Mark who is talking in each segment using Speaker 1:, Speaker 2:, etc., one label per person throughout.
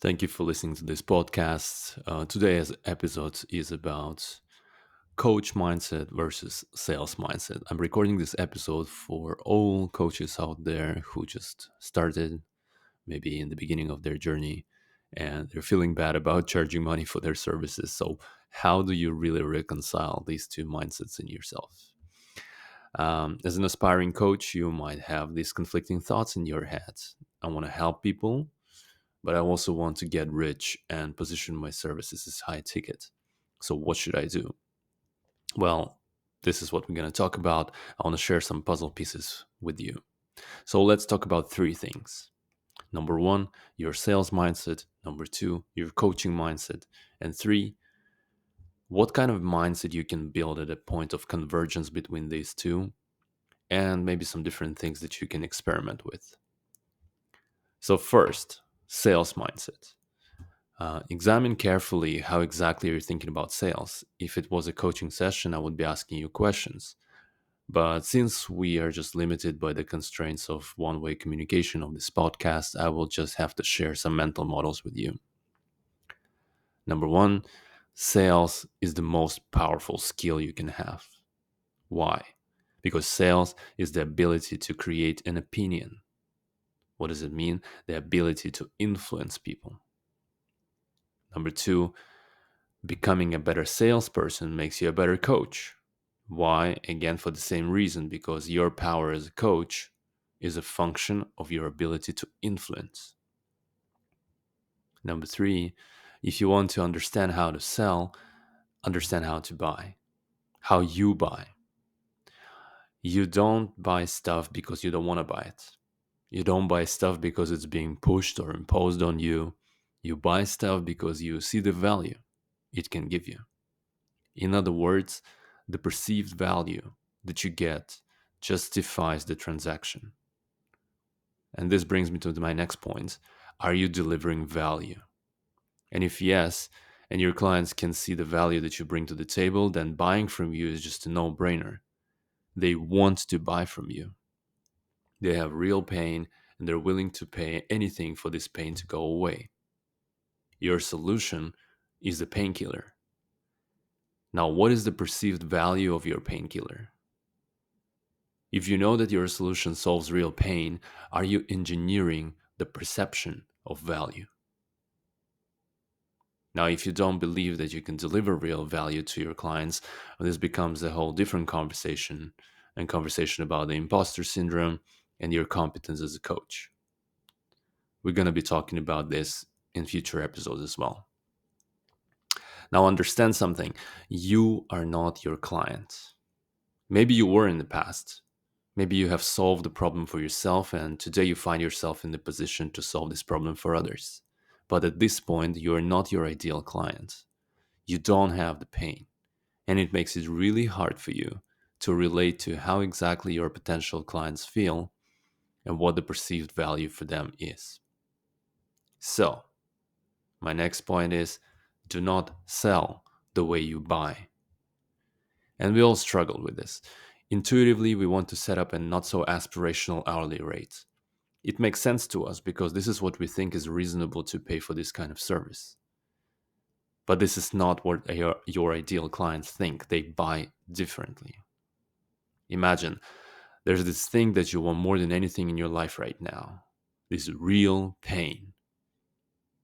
Speaker 1: Thank you for listening to this podcast. Today's episode is about coach mindset versus sales mindset. I'm recording this episode for all coaches out there who just started, maybe in the beginning of their journey, and they're feeling bad about charging money for their services. So, how do you really reconcile these two mindsets in yourself? As an aspiring coach, you might have these conflicting thoughts in your head. I want to help people, but I also want to get rich and position my services as high ticket. So, what should I do? Well, this is what we're going to talk about. I want to share some puzzle pieces with you. So, let's talk about three things. Number one, your sales mindset. Number two, your coaching mindset. And three, what kind of mindset you can build at a point of convergence between these two, and maybe some different things that you can experiment with. So, first, sales mindset. Examine carefully how exactly you're thinking about sales. If it was a coaching session, I would be asking you questions. But since we are just limited by the constraints of one way communication of this podcast, I will just have to share some mental models with you. Number one, sales is the most powerful skill you can have. Why? Because sales is the ability to create an opinion. What does it mean? The ability to influence people. Number two, becoming a better salesperson makes you a better coach. Why? Again, for the same reason, because your power as a coach is a function of your ability to influence. Number three, if you want to understand how to sell, understand how to buy, how you buy. You don't buy stuff because you don't want to buy it. You don't buy stuff because it's being pushed or imposed on you. You buy stuff because you see the value it can give you. In other words, the perceived value that you get justifies the transaction. And this brings me to my next point. Are you delivering value? And if yes, and your clients can see the value that you bring to the table, then buying from you is just a no brainer. They want to buy from you. They have real pain and they're willing to pay anything for this pain to go away. Your solution is the painkiller. Now, what is the perceived value of your painkiller? If you know that your solution solves real pain, are you engineering the perception of value? Now, if you don't believe that you can deliver real value to your clients, this becomes a whole different conversation and conversation about the imposter syndrome and your competence as a coach. We're going to be talking about this in future episodes as well. Now, understand something. You are not your client. Maybe you were in the past. Maybe you have solved the problem for yourself, and today you find yourself in the position to solve this problem for others. But at this point, you are not your ideal client. You don't have the pain, and it makes it really hard for you to relate to how exactly your potential clients feel and what the perceived value for them is. So, my next point is do not sell the way you buy. And we all struggle with this. Intuitively, we want to set up a not so aspirational hourly rate. It makes sense to us because this is what we think is reasonable to pay for this kind of service. But this is not what your ideal clients think. They buy differently. Imagine there's this thing that you want more than anything in your life right now, this real pain.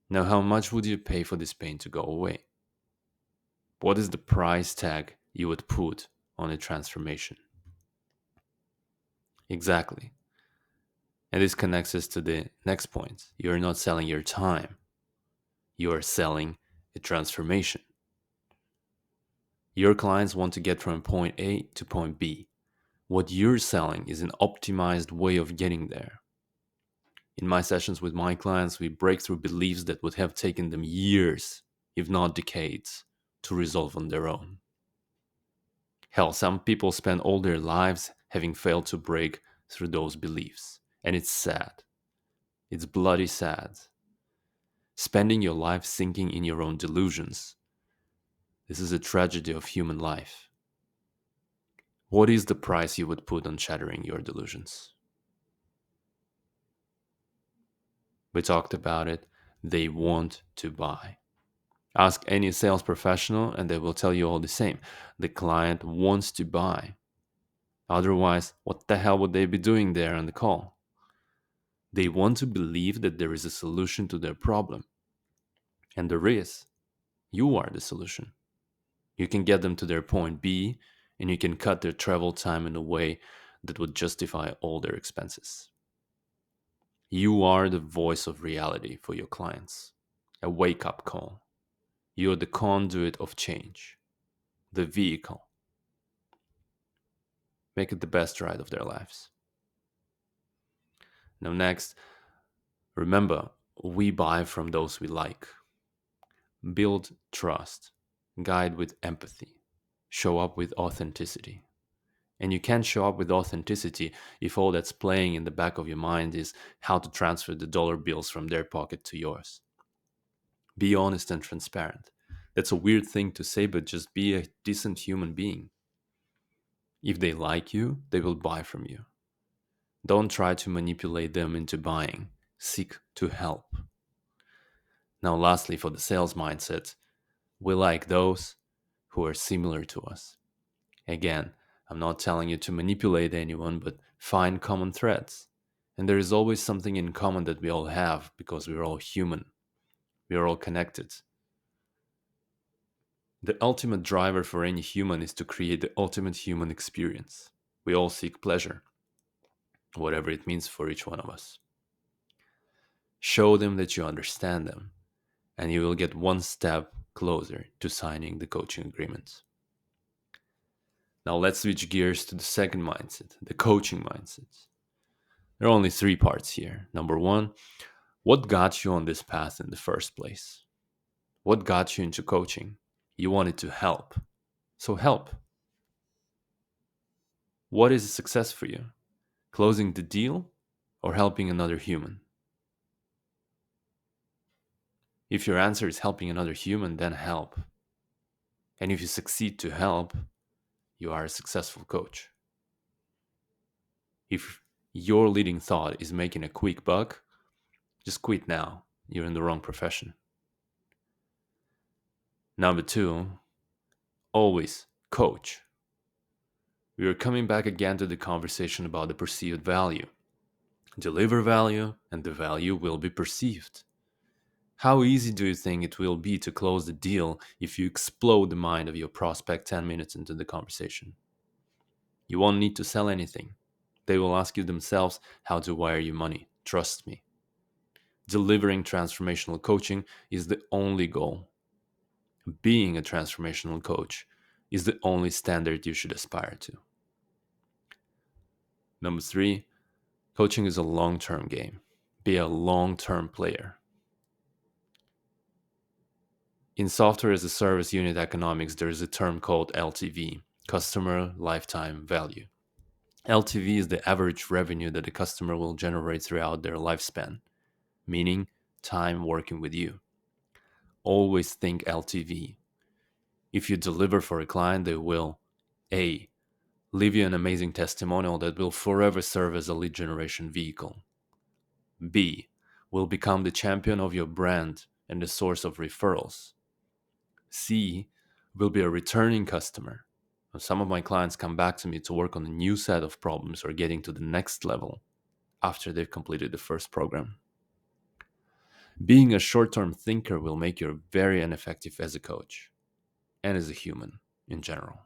Speaker 1: Now, how much would you pay for this pain to go away? What is the price tag you would put on a transformation? Exactly. And this connects us to the next point. You're not selling your time, you are selling a transformation. Your clients want to get from point A to point B. What you're selling is an optimized way of getting there. In my sessions with my clients, we break through beliefs that would have taken them years, if not decades, to resolve on their own. Hell, some people spend all their lives having failed to break through those beliefs. And it's sad. It's bloody sad. Spending your life sinking in your own delusions. This is a tragedy of human life. What is the price you would put on shattering your delusions? We talked about it. They want to buy. Ask any sales professional and they will tell you all the same. The client wants to buy. Otherwise, what the hell would they be doing there on the call? They want to believe that there is a solution to their problem. And there is. You are the solution. You can get them to their point B and you can cut their travel time in a way that would justify all their expenses. You are the voice of reality for your clients. A wake up call. You're the conduit of change, the vehicle. Make it the best ride of their lives. Now, next, remember, we buy from those we like. Build trust, guide with empathy, show up with authenticity. And you can't show up with authenticity if all that's playing in the back of your mind is how to transfer the dollar bills from their pocket to yours. Be honest and transparent. That's a weird thing to say, but just be a decent human being. If they like you, they will buy from you. Don't try to manipulate them into buying. Seek to help. Now, lastly, for the sales mindset, we like those who are similar to us. Again, I'm not telling you to manipulate anyone, but find common threads. And there is always something in common that we all have because we're all human. We are all connected. The ultimate driver for any human is to create the ultimate human experience. We all seek pleasure, whatever it means for each one of us. Show them that you understand them, and you will get one step closer to signing the coaching agreement. Now let's switch gears to the second mindset, the coaching mindset. There are only three parts here. Number one, what got you on this path in the first place? What got you into coaching? You wanted to help. So help. What is success for you? Closing the deal or helping another human? If your answer is helping another human, then help. And if you succeed to help, you are a successful coach. If your leading thought is making a quick buck, just quit now. You're in the wrong profession. Number two, always coach. We are coming back again to the conversation about the perceived value. Deliver value, and the value will be perceived. How easy do you think it will be to close the deal if you explode the mind of your prospect 10 minutes into the conversation? You won't need to sell anything. They will ask you themselves how to wire you money. Trust me. Delivering transformational coaching is the only goal. Being a transformational coach is the only standard you should aspire to. Number three, coaching is a long term game. Be a long term player. In software as a service unit economics, there is a term called LTV, customer lifetime value. LTV is the average revenue that a customer will generate throughout their lifespan, meaning time working with you. Always think LTV. If you deliver for a client, they will A. Leave you an amazing testimonial that will forever serve as a lead generation vehicle. B. Will become the champion of your brand and the source of referrals. C. Will be a returning customer. Some of my clients come back to me to work on a new set of problems or getting to the next level after they've completed the first program. Being a short term thinker will make you very ineffective as a coach and as a human in general.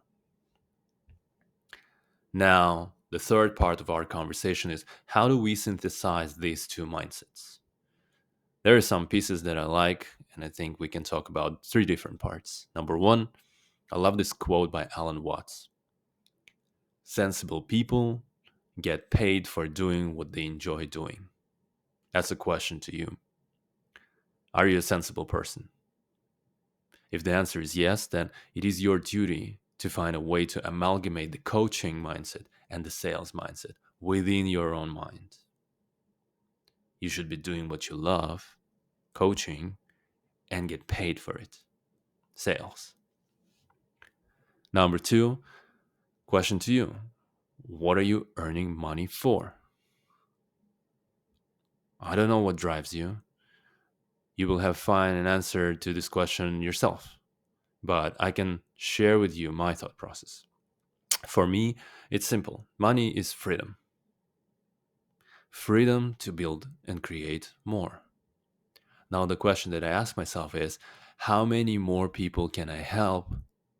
Speaker 1: Now, the third part of our conversation is how do we synthesize these two mindsets? There are some pieces that I like, and I think we can talk about three different parts. Number one, I love this quote by Alan Watts. Sensible people get paid for doing what they enjoy doing. That's a question to you. Are you a sensible person? If the answer is yes, then it is your duty to find a way to amalgamate the coaching mindset and the sales mindset within your own mind. You should be doing what you love, coaching, and get paid for it, sales. Number two, question to you. What are you earning money for? I don't know what drives you. You will have find an answer to this question yourself, but I can share with you my thought process. For me, it's simple. Money is freedom. Freedom to build and create more. Now, the question that I ask myself is, how many more people can I help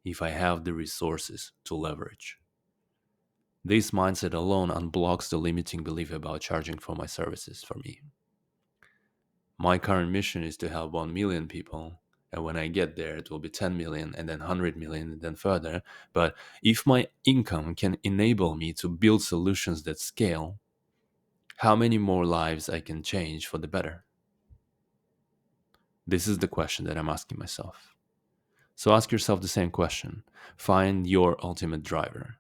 Speaker 1: if I have the resources to leverage? This mindset alone unblocks the limiting belief about charging for my services for me. My current mission is to help 1 million people. And when I get there, it will be 10 million and then 100 million and then further. But if my income can enable me to build solutions that scale, how many more lives I can change for the better? This is the question that I'm asking myself. So ask yourself the same question. Find your ultimate driver.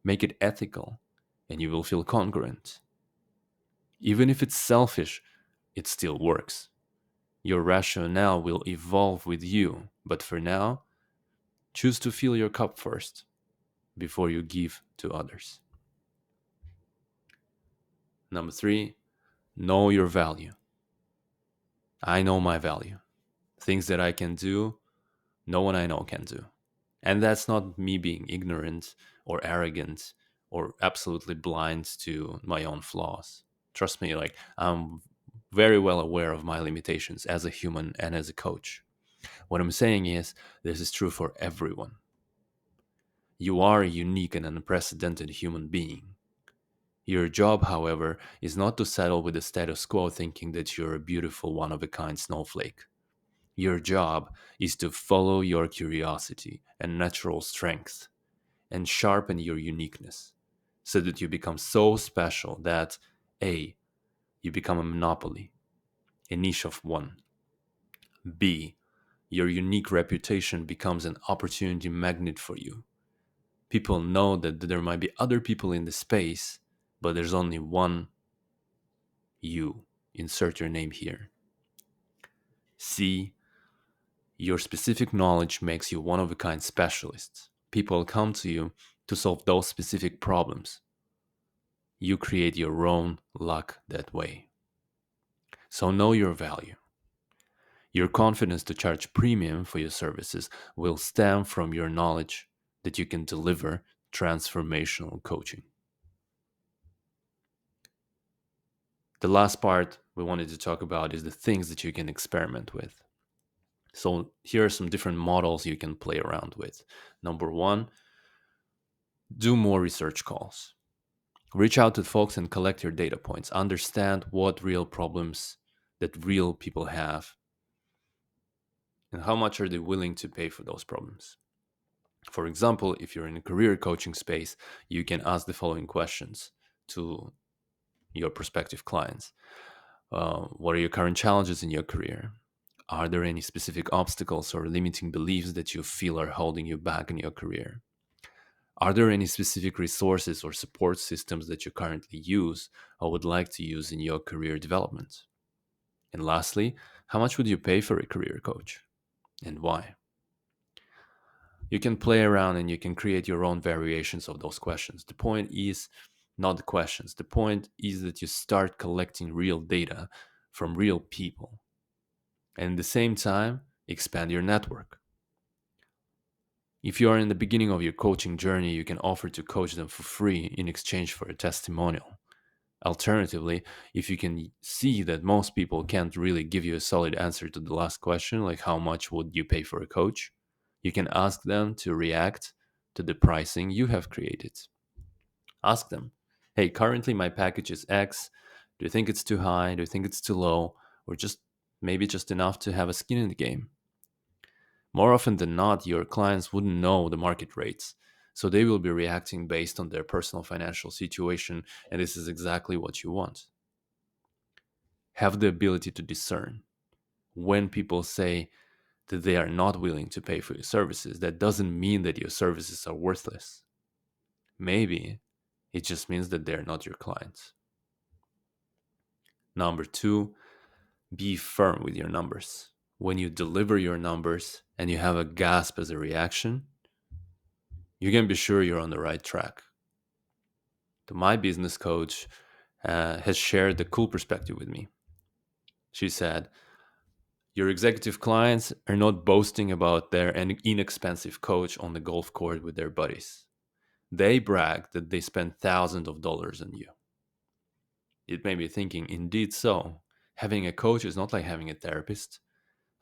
Speaker 1: Make it ethical, and you will feel congruent. Even if it's selfish, it still works. Your rationale will evolve with you, but for now, choose to fill your cup first before you give to others. Number three, know your value. I know my value. Things that I can do, no one I know can do. And that's not me being ignorant or arrogant or absolutely blind to my own flaws. Trust me, like I'm very well aware of my limitations as a human and as a coach. What I'm saying is, this is true for everyone. You are a unique and unprecedented human being. Your job, however, is not to settle with the status quo thinking that you're a beautiful one of a kind snowflake. Your job is to follow your curiosity and natural strength and sharpen your uniqueness so that you become so special that A, you become a monopoly, a niche of one. B, your unique reputation becomes an opportunity magnet for you. People know that there might be other people in the space, but there's only one you. Insert your name here. C, your specific knowledge makes you one of a kind specialist. People come to you to solve those specific problems. You create your own luck that way. So know your value. Your confidence to charge premium for your services will stem from your knowledge that you can deliver transformational coaching. The last part we wanted to talk about is the things that you can experiment with. So here are some different models you can play around with. Number one, do more research calls. Reach out to folks and collect your data points. Understand what real problems that real people have and how much are they willing to pay for those problems. For example, if you're in a career coaching space, you can ask the following questions to your prospective clients. What are your current challenges in your career? Are there any specific obstacles or limiting beliefs that you feel are holding you back in your career? Are there any specific resources or support systems that you currently use or would like to use in your career development? And lastly, how much would you pay for a career coach and why? You can play around and you can create your own variations of those questions. The point is not the questions, the point is that you start collecting real data from real people and at the same time expand your network. If you are in the beginning of your coaching journey, you can offer to coach them for free in exchange for a testimonial. Alternatively, if you can see that most people can't really give you a solid answer to the last question, like how much would you pay for a coach, you can ask them to react to the pricing you have created. Ask them, hey, currently my package is X. Do you think it's too high? Do you think it's too low? Or just maybe just enough to have a skin in the game? More often than not, your clients wouldn't know the market rates. So they will be reacting based on their personal financial situation. And this is exactly what you want. Have the ability to discern. When people say that they are not willing to pay for your services, that doesn't mean that your services are worthless. Maybe it just means that they're not your clients. Number two, be firm with your numbers. When you deliver your numbers and you have a gasp as a reaction, you can be sure you're on the right track. My business coach has shared the cool perspective with me. She said, Your executive clients are not boasting about their inexpensive coach on the golf course with their buddies. They brag that they spend thousands of dollars on you. It may be thinking, indeed so. Having a coach is not like having a therapist.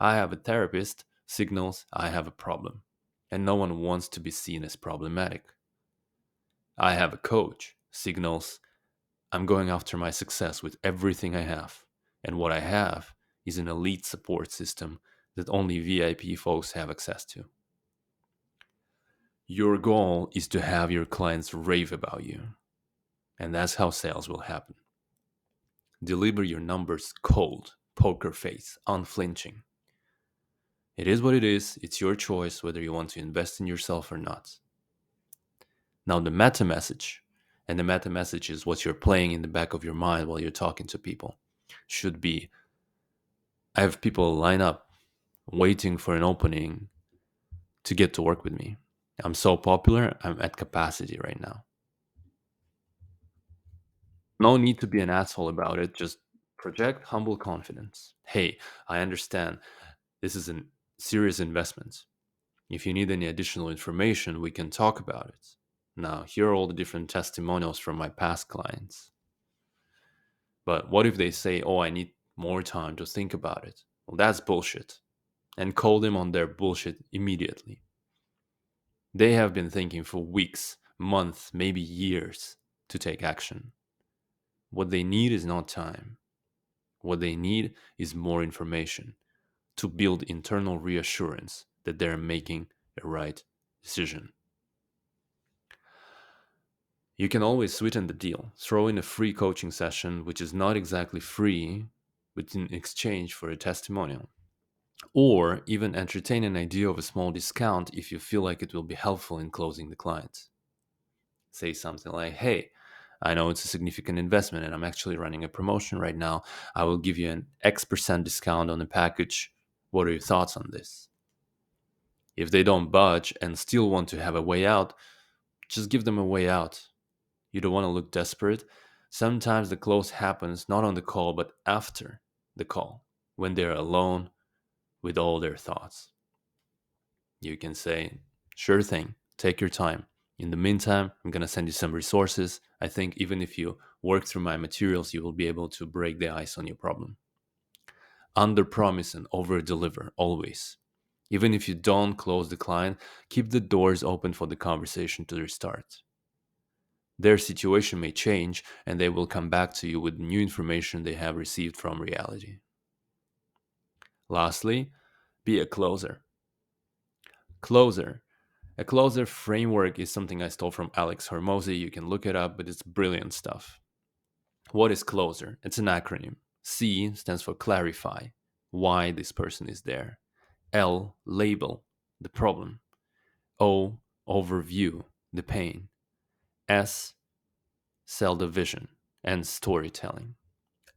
Speaker 1: I have a therapist signals I have a problem, and no one wants to be seen as problematic. I have a coach signals I'm going after my success with everything I have, and what I have is an elite support system that only VIP folks have access to. Your goal is to have your clients rave about you, and that's how sales will happen. Deliver your numbers cold, poker face, unflinching. It is what it is. It's your choice whether you want to invest in yourself or not. Now, the meta message, and the meta message is what you're playing in the back of your mind while you're talking to people, should be I have people line up waiting for an opening to get to work with me. I'm so popular, I'm at capacity right now. No need to be an asshole about it, just project humble confidence. Hey, I understand this is a serious investment. If you need any additional information, we can talk about it. Now, here are all the different testimonials from my past clients. But what if they say, oh, I need more time to think about it? Well, that's bullshit. And call them on their bullshit immediately. They have been thinking for weeks, months, maybe years to take action. What they need is not time. What they need is more information to build internal reassurance that they're making a right decision. You can always sweeten the deal. Throw in a free coaching session, which is not exactly free, but in exchange for a testimonial. Or even entertain an idea of a small discount if you feel like it will be helpful in closing the client. Say something like, hey, I know it's a significant investment and I'm actually running a promotion right now. I will give you an X% discount on the package. What are your thoughts on this? If they don't budge and still want to have a way out, just give them a way out. You don't want to look desperate. Sometimes the close happens not on the call, but after the call, when they're alone with all their thoughts. You can say, sure thing, take your time. In the meantime, I'm going to send you some resources. I think even if you work through my materials, you will be able to break the ice on your problem. Under promise and over deliver always. Even if you don't close the client, keep the doors open for the conversation to restart. Their situation may change and they will come back to you with new information they have received from reality. Lastly, be a closer. Closer. A closer framework is something I stole from Alex Hormozy. You can look it up, but it's brilliant stuff. What is closer? It's an acronym. C stands for clarify, why this person is there. L, label, the problem. O, overview, the pain. S, sell the vision and storytelling.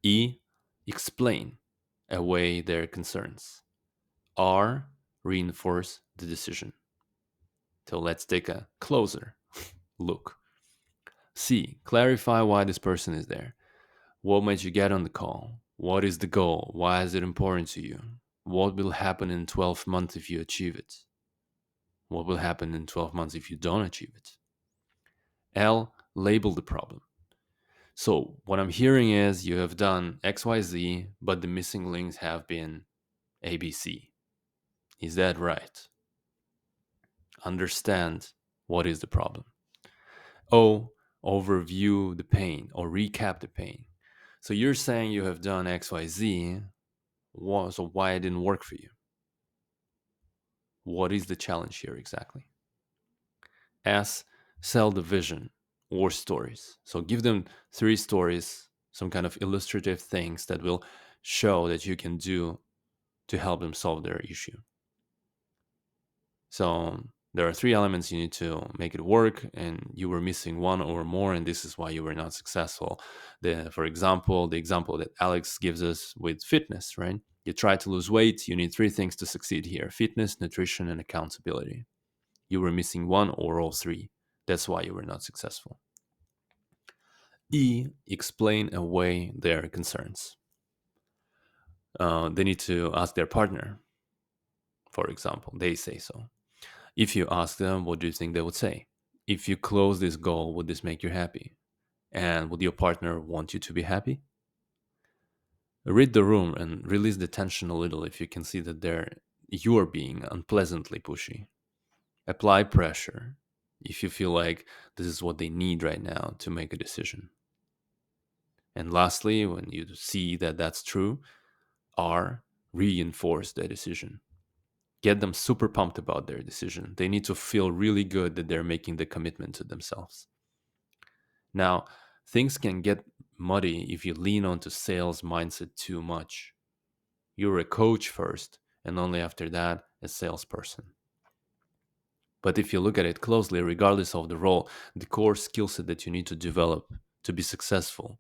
Speaker 1: E, explain away their concerns. R, reinforce the decision. So let's take a closer look. C, clarify why this person is there. What made you get on the call? What is the goal? Why is it important to you? What will happen in 12 months if you achieve it? What will happen in 12 months if you don't achieve it? L, label the problem. So, what I'm hearing is you have done XYZ, but the missing links have been ABC. Is that right? Understand what is the problem. O, overview the pain or recap the pain. So, you're saying you have done XYZ, so why it didn't work for you? What is the challenge here exactly? S, sell the vision or stories. So give them 3 stories, some kind of illustrative things that will show that you can do to help them solve their issue. So there are 3 elements you need to make it work, and you were missing one or more, and this is why you were not successful. For example, the example that Alex gives us with fitness, right? You try to lose weight, you need 3 things to succeed here: fitness, nutrition, and accountability. You were missing one or all 3. That's why you were not successful. E, explain away their concerns. They need to ask their partner, for example. They say so. If you ask them, what do you think they would say? If you close this goal, would this make you happy? And would your partner want you to be happy? Read the room and release the tension a little if you can see that you are being unpleasantly pushy. Apply pressure if you feel like this is what they need right now to make a decision. And lastly, when you see that that's true, R, reinforce their decision. Get them super pumped about their decision. They need to feel really good that they're making the commitment to themselves. Now, things can get muddy if you lean onto sales mindset too much. You're a coach first, and only after that, a salesperson. But if you look at it closely, regardless of the role, the core skill set that you need to develop to be successful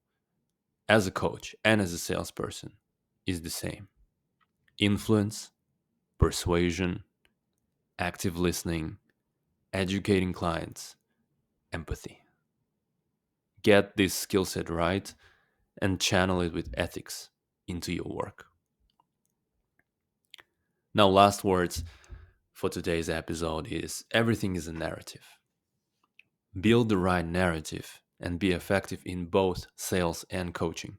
Speaker 1: as a coach and as a salesperson is the same: influence, persuasion, active listening, educating clients, empathy. Get this skill set right and channel it with ethics into your work. Now, last words for today's episode is everything is a narrative. Build the right narrative and be effective in both sales and coaching.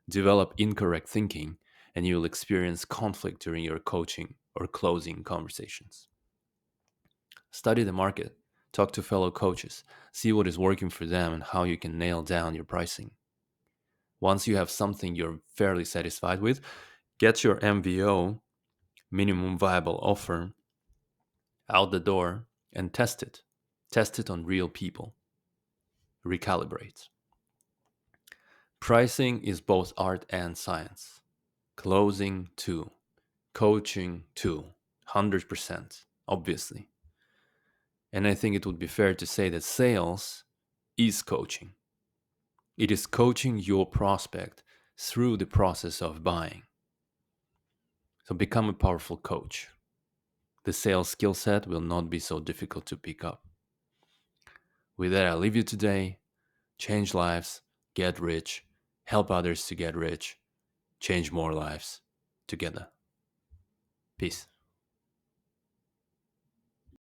Speaker 1: Develop incorrect thinking, and you will experience conflict during your coaching or closing conversations. Study the market, talk to fellow coaches, see what is working for them and how you can nail down your pricing. Once you have something you're fairly satisfied with, get your MVO, minimum viable offer, out the door and test it. Test it on real people. Recalibrate. Pricing is both art and science. Closing too. Coaching too. 100%, obviously. And I think it would be fair to say that sales is coaching. It is coaching your prospect through the process of buying. So become a powerful coach. The sales skill set will not be so difficult to pick up. With that, I leave you today. Change lives, get rich, help others to get rich, change more lives together. Peace.